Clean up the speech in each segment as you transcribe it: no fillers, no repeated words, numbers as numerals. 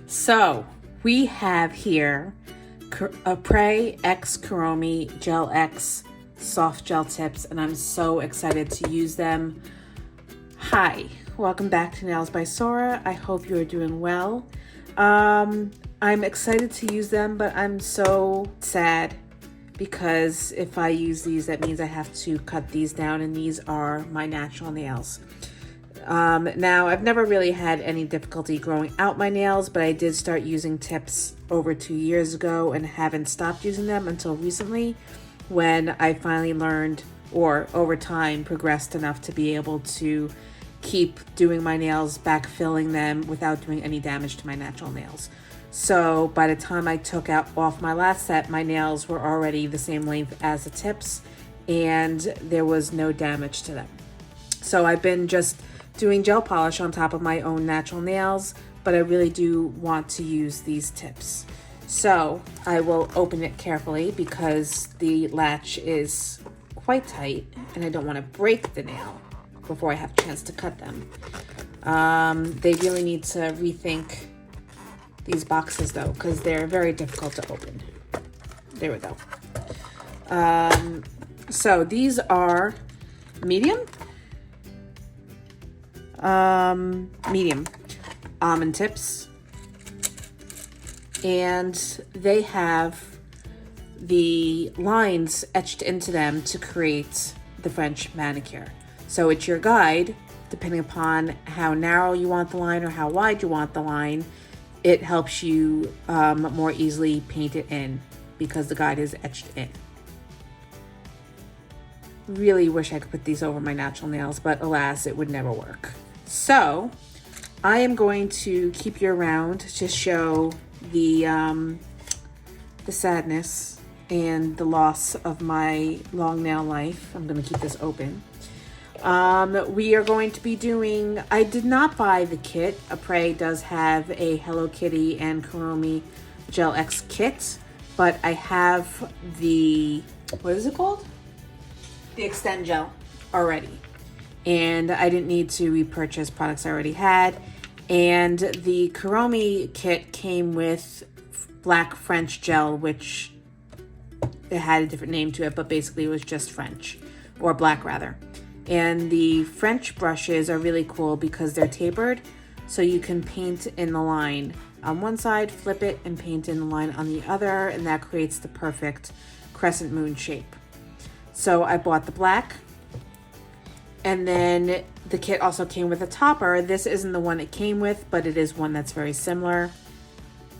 So we have here ApresXKuromi Gel X soft gel tips, and I'm so excited to use them. Hi, welcome back to Nails by Sora. I hope you are doing well. I'm excited to use them, but I'm so sad because if I use these, that means I have to cut these down, and these are my natural nails. Now, I've never really had any difficulty growing out my nails, but I did start using tips over 2 years ago and haven't stopped using them until recently, when I finally learned, or over time progressed enough to be able to keep doing my nails, backfilling them without doing any damage to my natural nails. So by the time I took off my last set, my nails were already the same length as the tips, and there was no damage to them. So I've been just doing gel polish on top of my own natural nails, but I really do want to use these tips. So I will open it carefully because the latch is quite tight and I don't want to break the nail before I have a chance to cut them. They really need to rethink these boxes though, because they're very difficult to open. There we go. So these are medium almond tips, and they have the lines etched into them to create the French manicure. So it's your guide, depending upon how narrow you want the line or how wide you want the line. It helps you more easily paint it in because the guide is etched in. Really wish I could put these over my natural nails, but alas, it would never work. So I am going to keep you around to show the sadness and the loss of my long nail life. I'm going to keep this open. We are going to be doing, I did not buy the kit. Aprés does have a Hello Kitty and Kuromi Gel X kit, but I have the, what is it called? The Extend Gel already. And I didn't need to repurchase products I already had. And the Kuromi kit came with black French gel, which it had a different name to it, but basically it was just French, or black rather. And the French brushes are really cool because they're tapered, so you can paint in the line on one side, flip it, and paint in the line on the other, and that creates the perfect crescent moon shape. So I bought the black. And then the kit also came with a topper. This isn't the one it came with, but it is one that's very similar.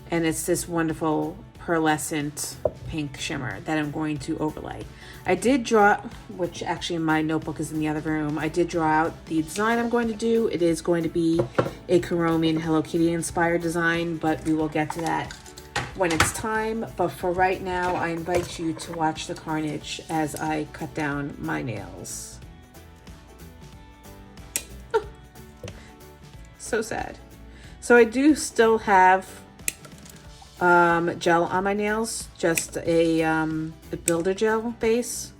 And it's this wonderful pearlescent pink shimmer that I'm going to overlay. I did draw, which actually my notebook is in the other room, I did draw out the design I'm going to do. It is going to be a Kuromi and Hello Kitty inspired design, but we will get to that when it's time. But for right now, I invite you to watch the carnage as I cut down my nails. So sad. So I do still have gel on my nails, just a builder gel base.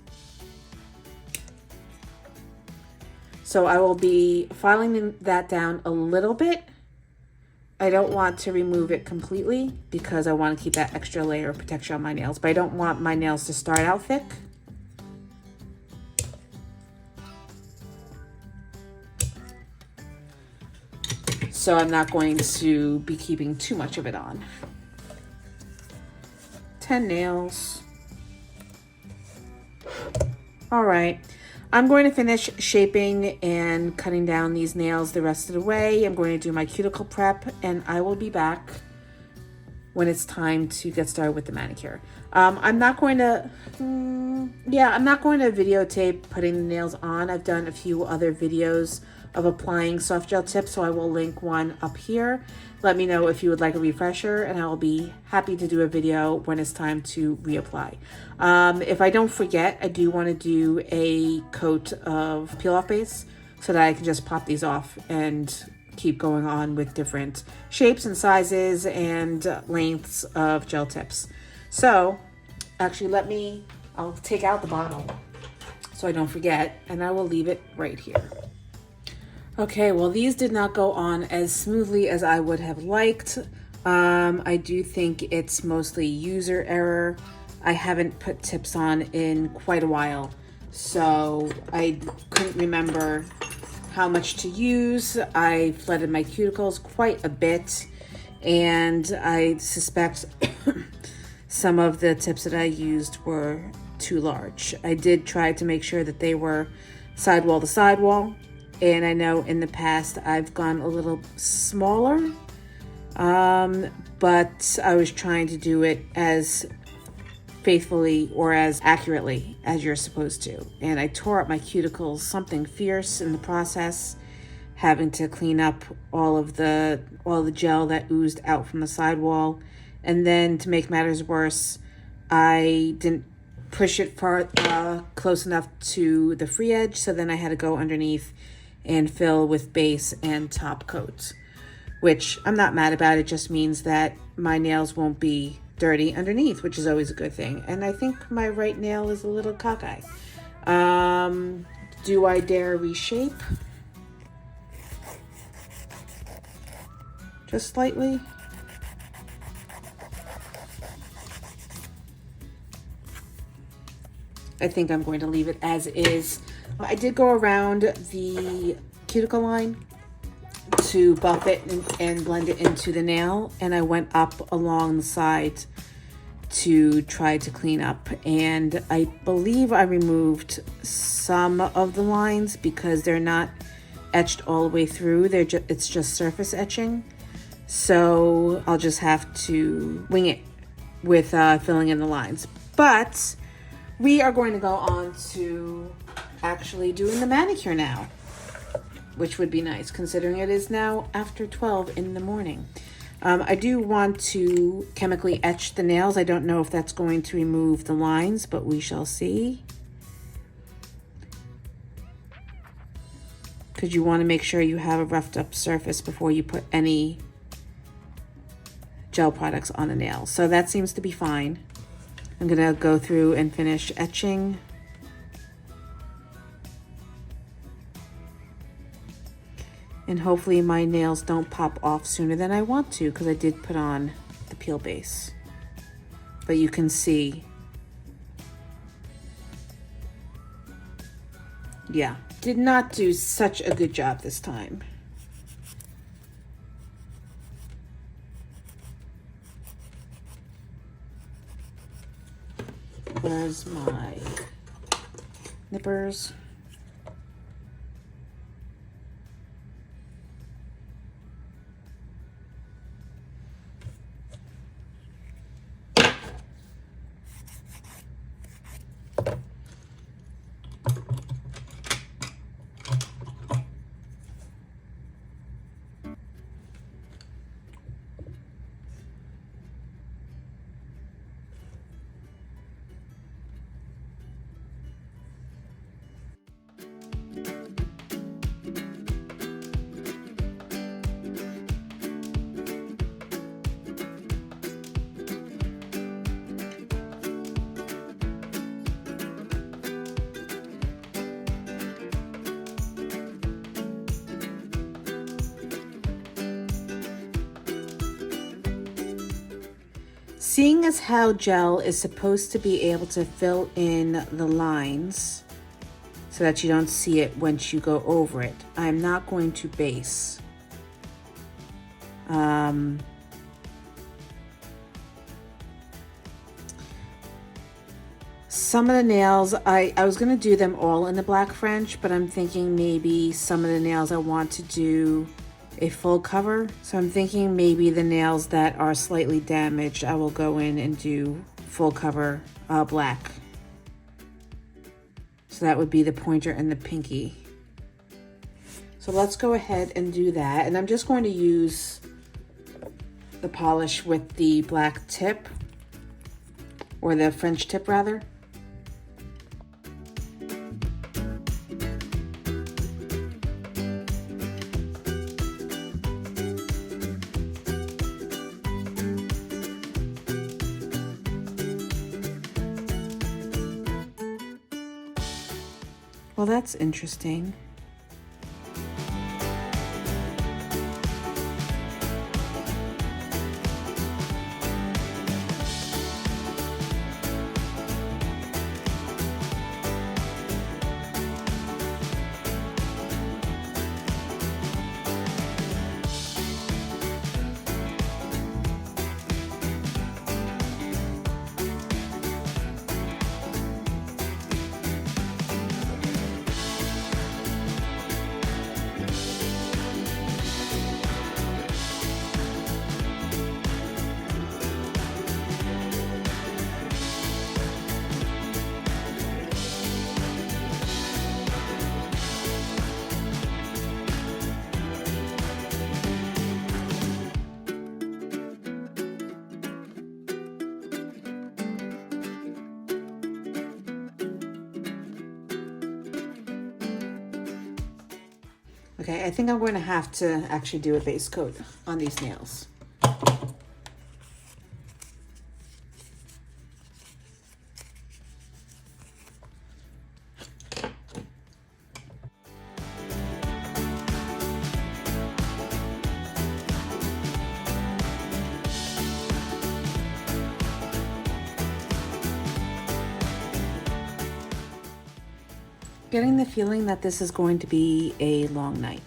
So I will be filing that down a little bit. I don't want to remove it completely because I want to keep that extra layer of protection on my nails, but I don't want my nails to start out thick. So I'm not going to be keeping too much of it on. 10 nails. All right, I'm going to finish shaping and cutting down these nails the rest of the way. I'm going to do my cuticle prep, and I will be back when it's time to get started with the manicure. I'm not going to videotape putting the nails on. I've done a few other videos of applying soft gel tips, so I will link one up here. Let me know if you would like a refresher, and I will be happy to do a video when it's time to reapply. If I don't forget, I do want to do a coat of peel-off base so that I can just pop these off and keep going on with different shapes and sizes and lengths of gel tips. So actually, I'll take out the bottle so I don't forget, and I will leave it right here. Okay, well, these did not go on as smoothly as I would have liked. I do think it's mostly user error. I haven't put tips on in quite a while, so I couldn't remember how much to use. I flooded my cuticles quite a bit, and I suspect some of the tips that I used were too large. I did try to make sure that they were sidewall to sidewall, and I know in the past I've gone a little smaller, but I was trying to do it as faithfully or as accurately as you're supposed to. And I tore up my cuticles something fierce in the process, having to clean up all the gel that oozed out from the sidewall. And then to make matters worse, I didn't push it far close enough to the free edge, so then I had to go underneath and fill with base and top coat, which I'm not mad about. It just means that my nails won't be dirty underneath, which is always a good thing. And I think my right nail is a little cockeye. Do I dare reshape? Just slightly. I think I'm going to leave it as is. I did go around the cuticle line to buff it and blend it into the nail, and I went up along the side to try to clean up, and I believe I removed some of the lines because they're not etched all the way through. It's just surface etching, so I'll just have to wing it with filling in the lines. But we are going to go on to actually doing the manicure now, which would be nice considering it is now after 12 in the morning. I do want to chemically etch the nails. I don't know if that's going to remove the lines, but we shall see. Because you want to make sure you have a roughed up surface before you put any gel products on the nails. So that seems to be fine. I'm gonna go through and finish etching. And hopefully my nails don't pop off sooner than I want to, because I did put on the peel base. But you can see, yeah, did not do such a good job this time. Where's my nippers? Seeing as how gel is supposed to be able to fill in the lines so that you don't see it once you go over it, I'm not going to base. Some of the nails, I was going to do them all in the black French, but I'm thinking maybe some of the nails I want to do a full cover. So I'm thinking maybe the nails that are slightly damaged, I will go in and do full cover black. So that would be the pointer and the pinky. So let's go ahead and do that. And I'm just going to use the polish with the black tip, or the French tip rather. Well, that's interesting. Okay, I think I'm going to have to actually do a base coat on these nails. Getting the feeling that this is going to be a long night.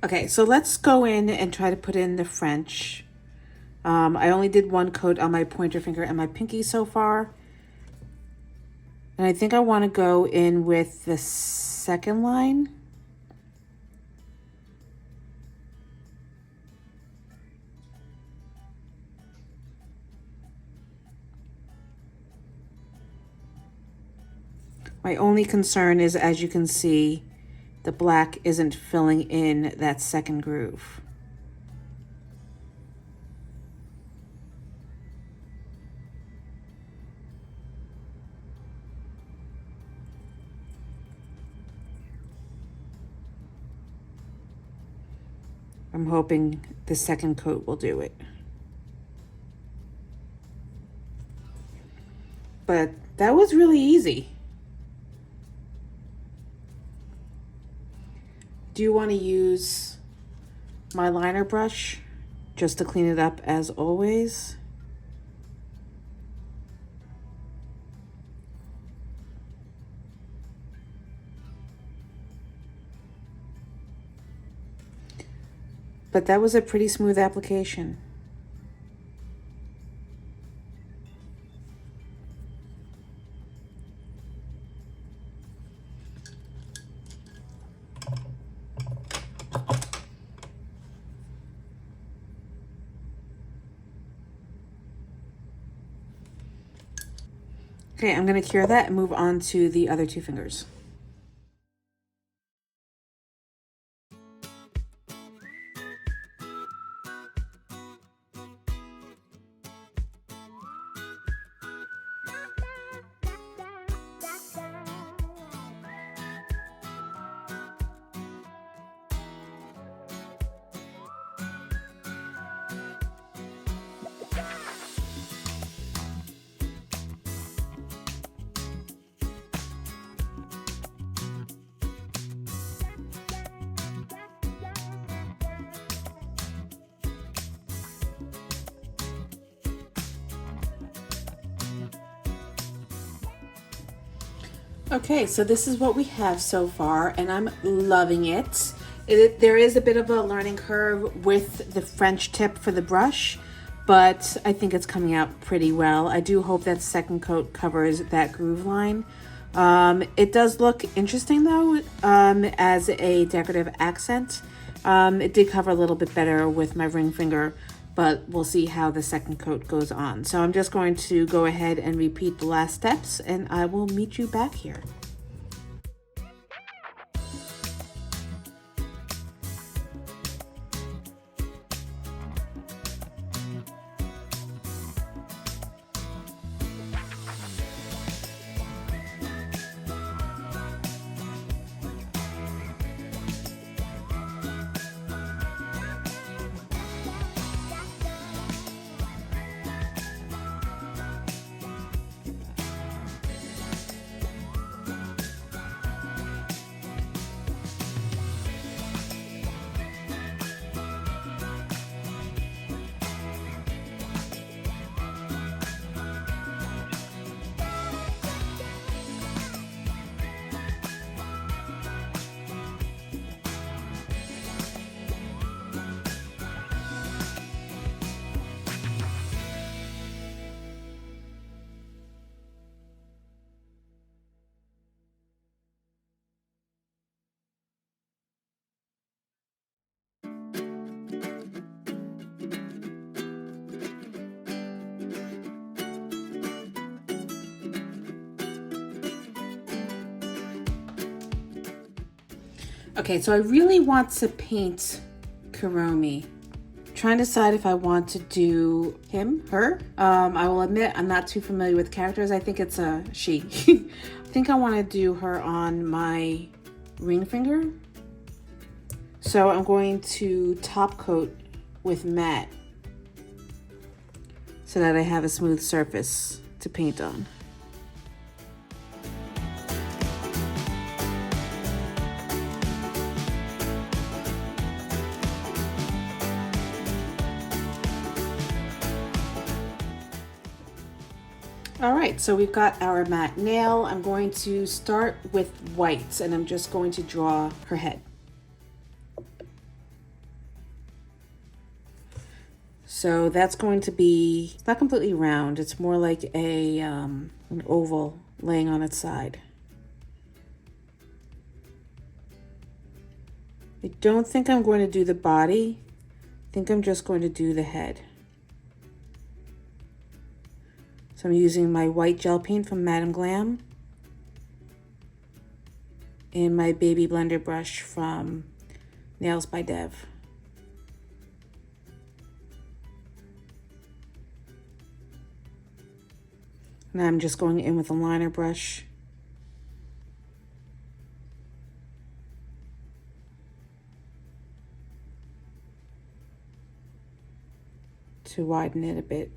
Okay, so let's go in and try to put in the French. I only did one coat on my pointer finger and my pinky so far. And I think I want to go in with the second line. My only concern is, as you can see, the black isn't filling in that second groove. I'm hoping the second coat will do it. But that was really easy. Do you want to use my liner brush just to clean it up as always? But that was a pretty smooth application. Okay, I'm going to cure that and move on to the other two fingers. Okay, so this is what we have so far, and I'm loving it. There is a bit of a learning curve with the French tip for the brush, but I think it's coming out pretty well. I do hope that second coat covers that groove line. It does look interesting though, as a decorative accent. It did cover a little bit better with my ring finger, but we'll see how the second coat goes on. So I'm just going to go ahead and repeat the last steps, and I will meet you back here. Okay, so I really want to paint Kuromi. Trying to decide if I want to do him, her. I will admit I'm not too familiar with characters. I think it's a she. I think I want to do her on my ring finger. So I'm going to top coat with matte so that I have a smooth surface to paint on. All right, so we've got our matte nail. I'm going to start with whites and I'm just going to draw her head. So that's going to be, it's not completely round. It's more like an oval laying on its side. I don't think I'm going to do the body. I think I'm just going to do the head. So I'm using my white gel paint from Glam and my baby blender brush from Nails by Dev. And I'm just going in with a liner brush to widen it a bit.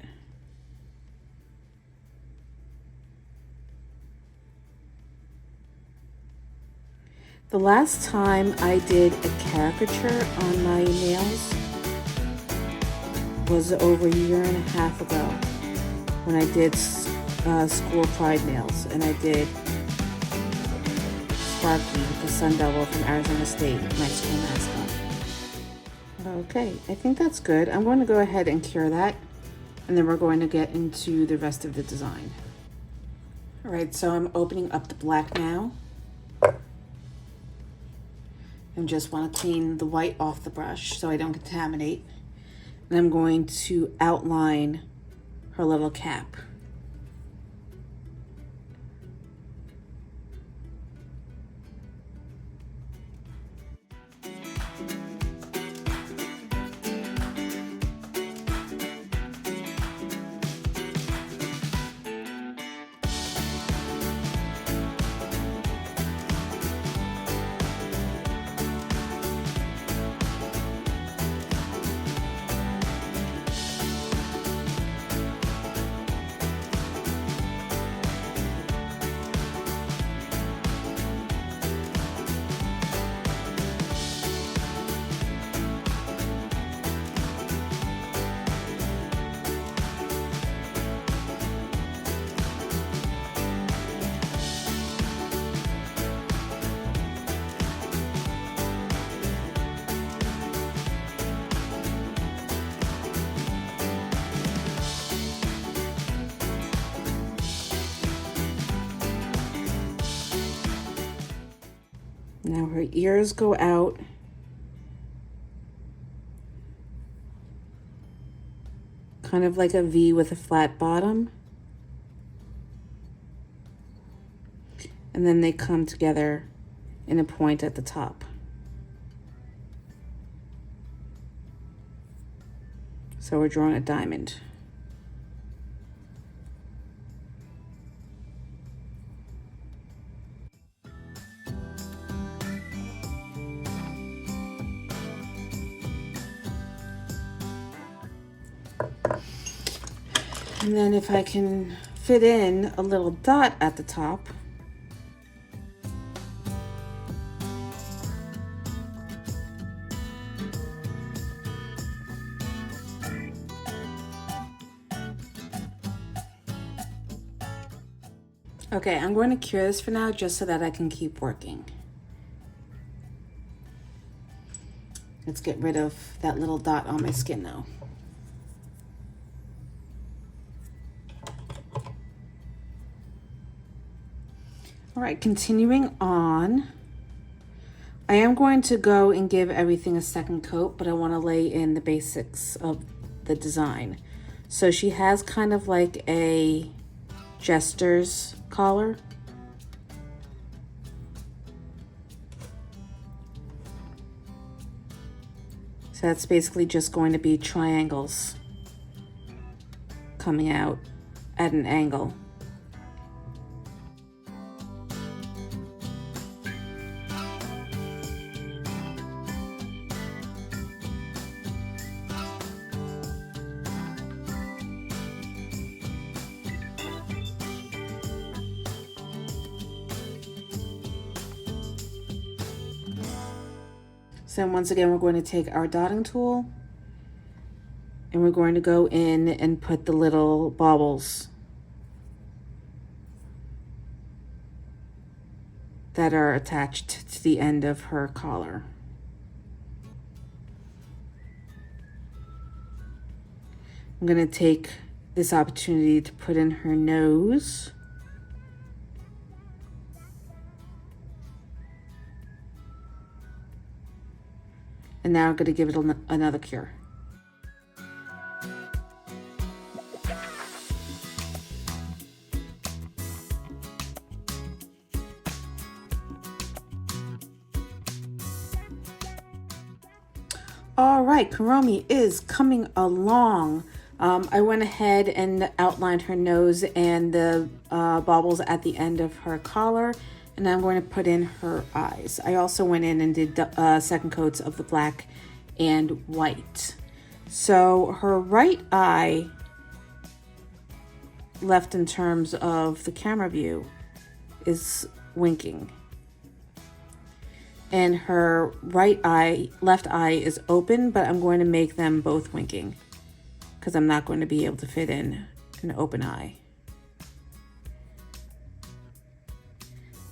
The last time I did a caricature on my nails was over a year and a half ago when I did school pride nails, and I did Sparky, the Sun Devil from Arizona State, my school mascot. Okay, I think that's good. I'm going to go ahead and cure that, and then we're going to get into the rest of the design. All right, so I'm opening up the black now. And just want to clean the white off the brush so I don't contaminate. And I'm going to outline her little cap. Now her ears go out. Kind of like a V with a flat bottom. And then they come together in a point at the top. So we're drawing a diamond. And then if I can fit in a little dot at the top. Okay, I'm going to cure this for now just so that I can keep working. Let's get rid of that little dot on my skin now. All right, continuing on. I am going to go and give everything a second coat, but I want to lay in the basics of the design. So she has kind of like a jester's collar. So that's basically just going to be triangles coming out at an angle. So once again, we're going to take our dotting tool and we're going to go in and put the little baubles that are attached to the end of her collar. I'm going to take this opportunity to put in her nose. And now I'm going to give it another cure. All right, Kuromi is coming along. I went ahead and outlined her nose and the baubles at the end of her collar. And I'm going to put in her eyes. I also went in and did second coats of the black and white. So her right eye, left in terms of the camera view, is winking. And her left eye is open, but I'm going to make them both winking because I'm not going to be able to fit in an open eye.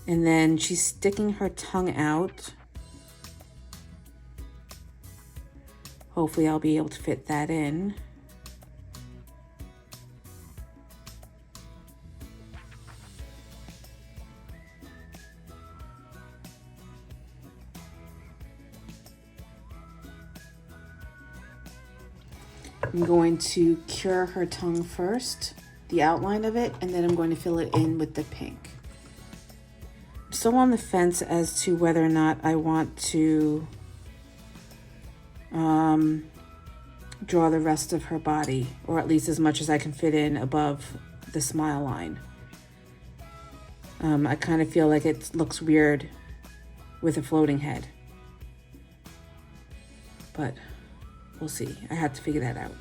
And then she's sticking her tongue out. Hopefully I'll be able to fit that in. I'm going to cure her tongue first, the outline of it, and then I'm going to fill it in with the pink. Still on the fence as to whether or not I want to draw the rest of her body, or at least as much as I can fit in above the smile line. I kind of feel like it looks weird with a floating head, but we'll see. I have to figure that out.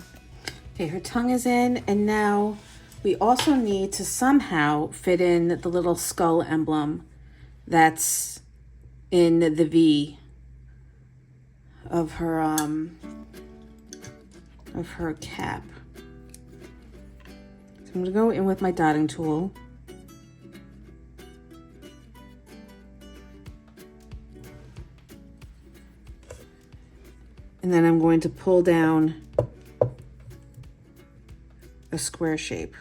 Okay, her tongue is in, and now we also need to somehow fit in the little skull emblem that's in the V of her cap. So I'm gonna go in with my dotting tool. And then I'm going to pull down a square shape.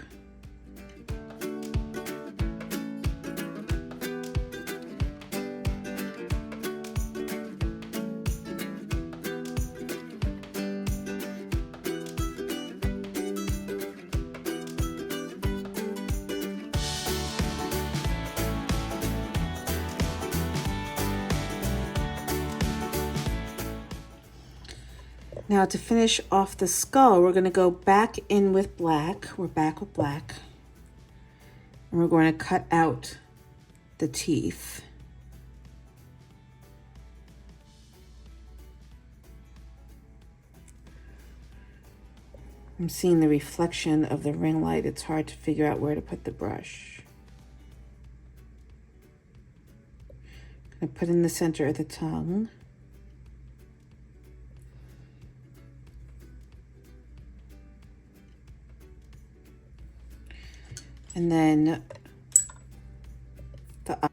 Now to finish off the skull, we're going to go back in with black. We're back with black. And we're going to cut out the teeth. I'm seeing the reflection of the ring light. It's hard to figure out where to put the brush. I'm going to put in the center of the tongue. And then the eye.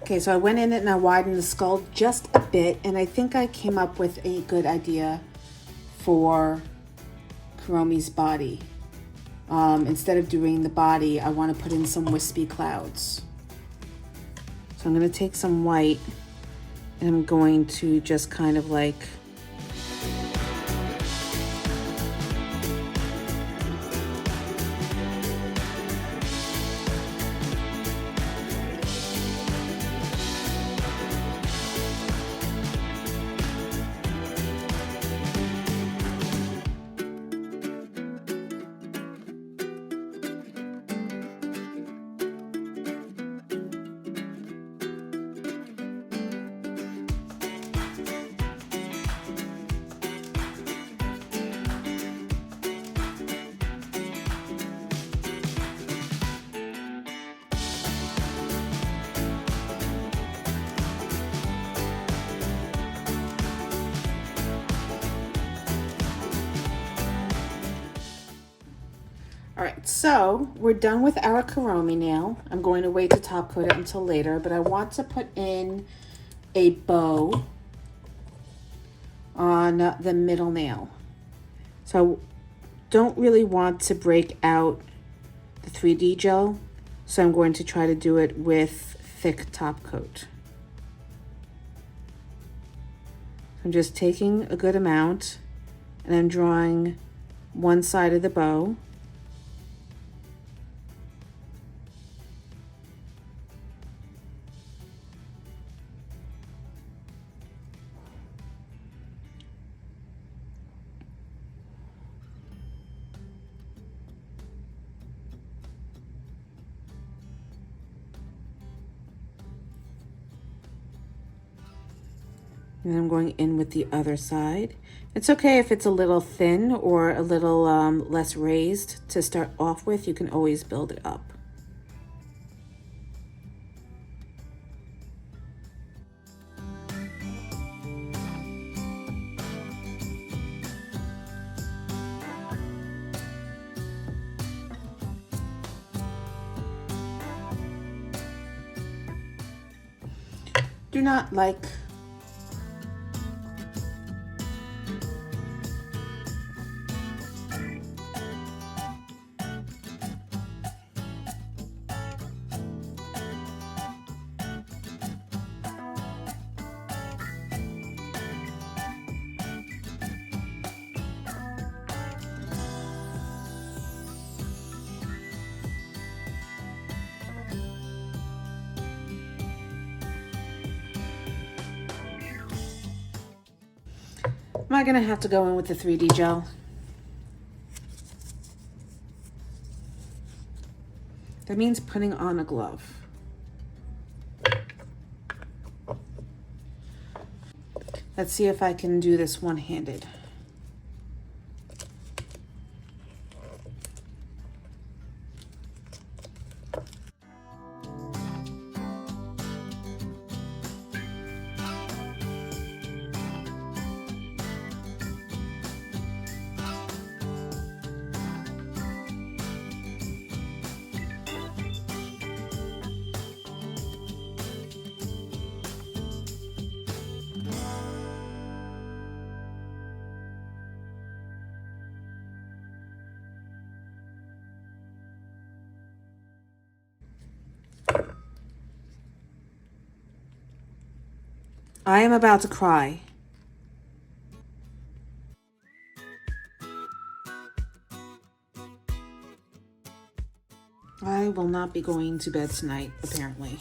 Okay, so I went in it and I widened the skull just a bit, and I think I came up with a good idea for Kuromi's body. Instead of doing the body, I want to put in some wispy clouds. So I'm going to take some white and I'm going to just kind of like All right, so we're done with our Kuromi nail. I'm going to wait to top coat it until later, but I want to put in a bow on the middle nail. So don't really want to break out the 3D gel, so I'm going to try to do it with thick top coat. I'm just taking a good amount and I'm drawing one side of the bow. And I'm going in with the other side. It's okay if it's a little thin or a little less raised to start off with. You can always build it up. Do not like Am I gonna have to go in with the 3D gel? That means putting on a glove. Let's see if I can do this one-handed. I am about to cry. I will not be going to bed tonight, apparently.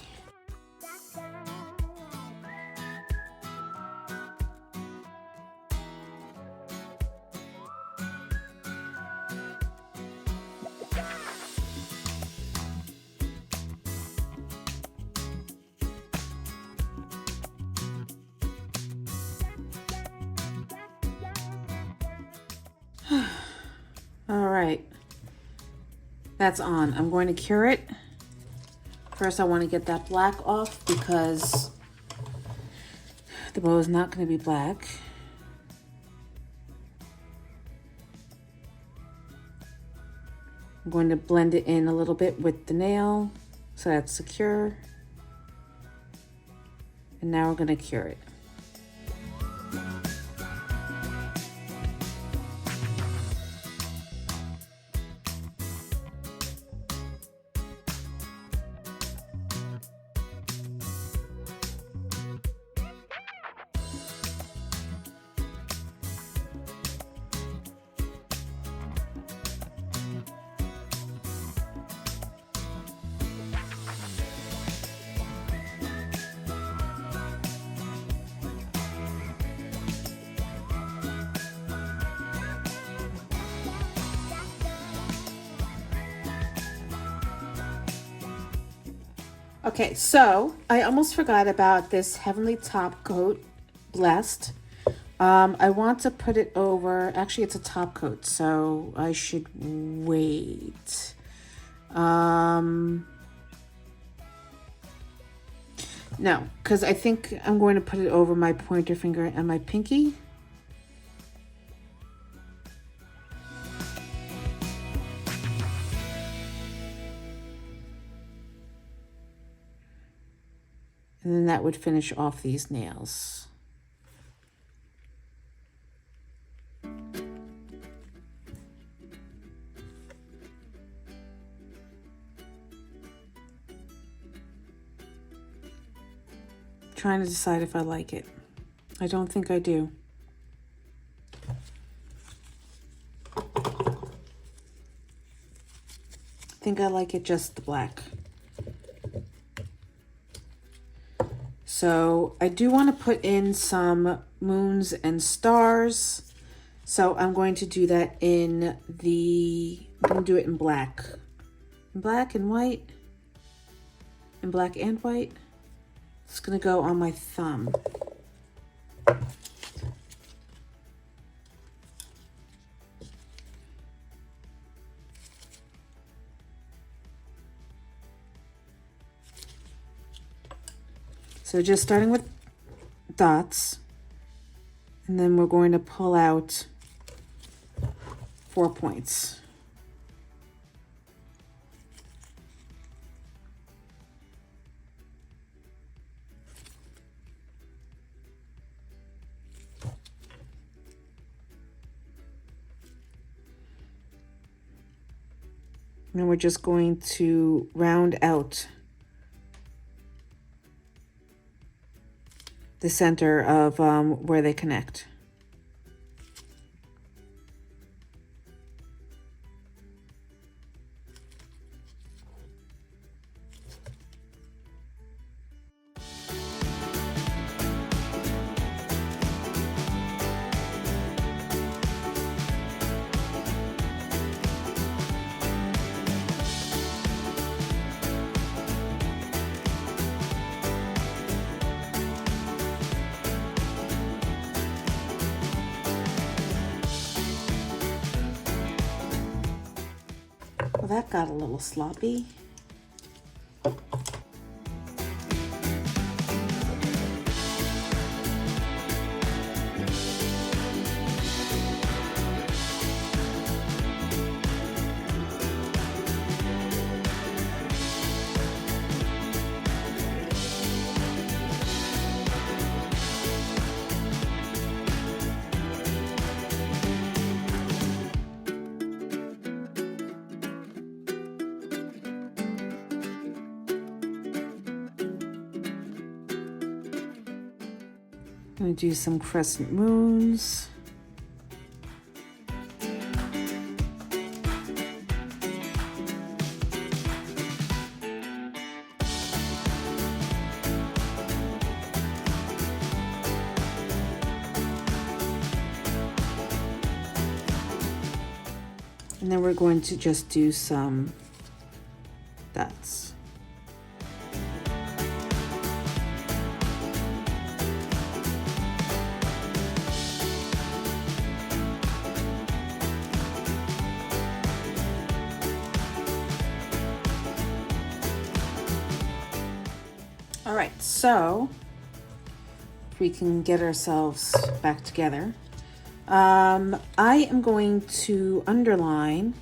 All right, that's on. I'm going to cure it. First, I want to get that black off because the bow is not going to be black. I'm going to blend it in a little bit with the nail so that's secure. And now we're going to cure it. Okay, so I almost forgot about this Heavenly Top Coat Blessed. I want to put it over, actually it's a top coat, so I should wait. No, because I think I'm going to put it over my pointer finger and my pinky. And then that would finish off these nails. Trying to decide if I like it. I don't think I do. I think I like it just the black. So I do want to put in some moons and stars. So I'm going to do that I'm going to do it in black. In black and white. In black and white. It's going to go on my thumb. So just starting with dots, and then we're going to pull out 4 points. And then we're just going to round out the center of where they connect. Well, that got a little sloppy. I'm going to do some crescent moons. And then we're going to just do some dots. All right, so if we can get ourselves back together. I am going to underline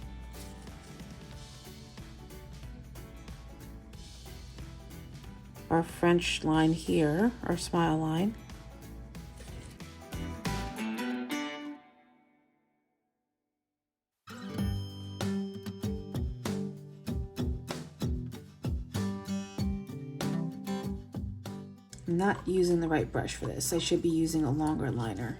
our French line here, our smile line. I'm not using the right brush for this. I should be using a longer liner.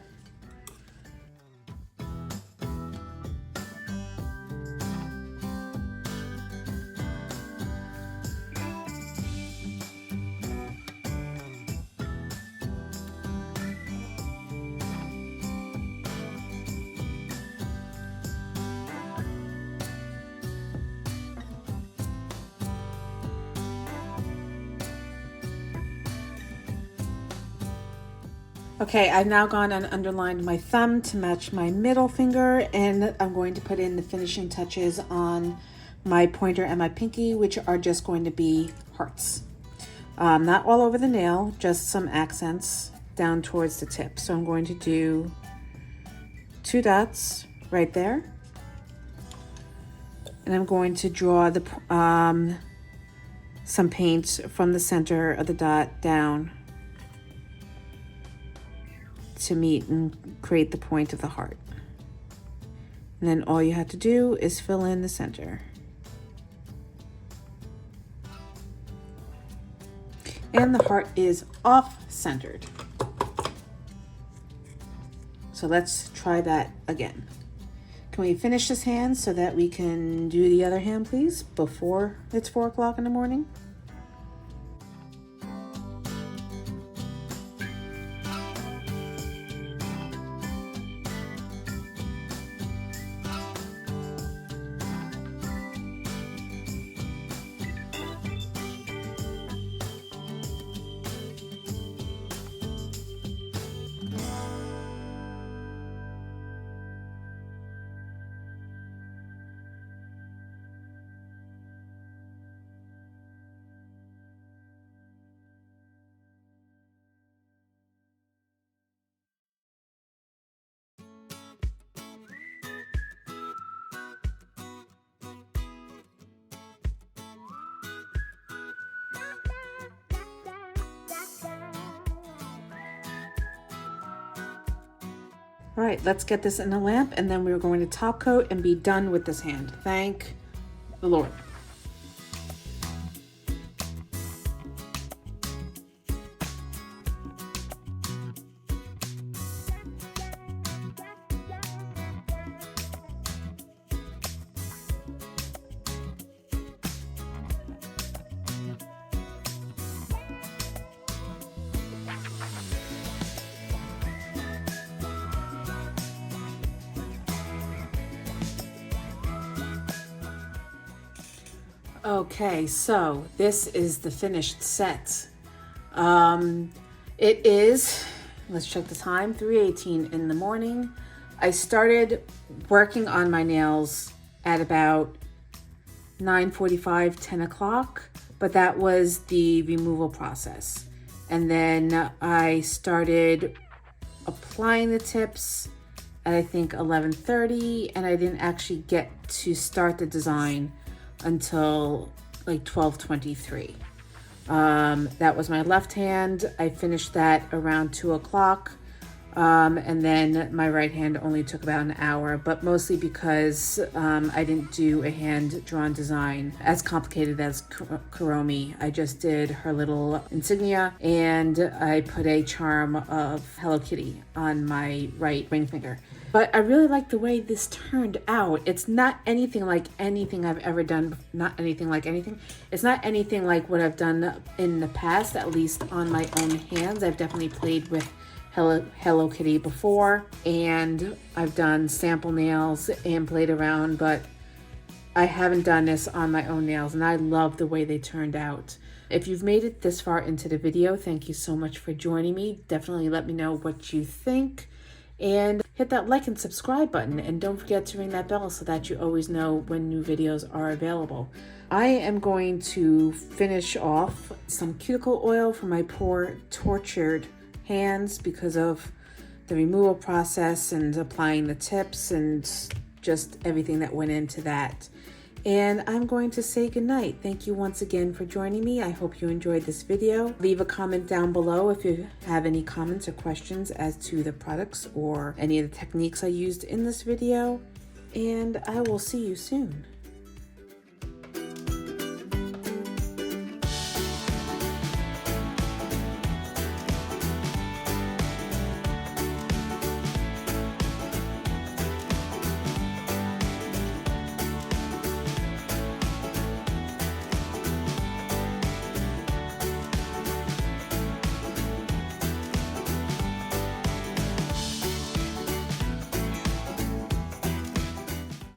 Okay, I've now gone and underlined my thumb to match my middle finger, and I'm going to put in the finishing touches on my pointer and my pinky, which are just going to be hearts. Not all over the nail, just some accents down towards the tip. So I'm going to do 2 dots right there. And I'm going to draw the some paint from the center of the dot down to meet and create the point of the heart. And then all you have to do is fill in the center. And the heart is off-centered. So let's try that again. Can we finish this hand so that we can do the other hand, please, before it's 4 o'clock in the morning? All right, let's get this in the lamp, and then we're going to top coat and be done with this hand. Thank the Lord. Okay, so this is the finished set. It is, let's check the time, 3:18 in the morning. I started working on my nails at about 9:45, 10 o'clock, but that was the removal process. And then I started applying the tips at I think 11:30, and I didn't actually get to start the design until like 12:23. That was my left hand. I finished that around 2 o'clock. And then my right hand only took about an hour, but mostly because I didn't do a hand-drawn design as complicated as Kuromi. I just did her little insignia, and I put a charm of Hello Kitty on my right ring finger. But I really like the way this turned out. It's not anything like anything I've ever done. Not anything like anything. It's not anything like what I've done in the past, at least on my own hands. I've definitely played with Hello Kitty before, and I've done sample nails and played around, but I haven't done this on my own nails, and I love the way they turned out. If you've made it this far into the video, thank you so much for joining me. Definitely let me know what you think, and hit that like and subscribe button, and don't forget to ring that bell so that you always know when new videos are available. I am going to finish off some cuticle oil for my poor tortured hands because of the removal process and applying the tips and just everything that went into that. And I'm going to say goodnight. Thank you once again for joining me. I hope you enjoyed this video. Leave a comment down below if you have any comments or questions as to the products or any of the techniques I used in this video. And I will see you soon.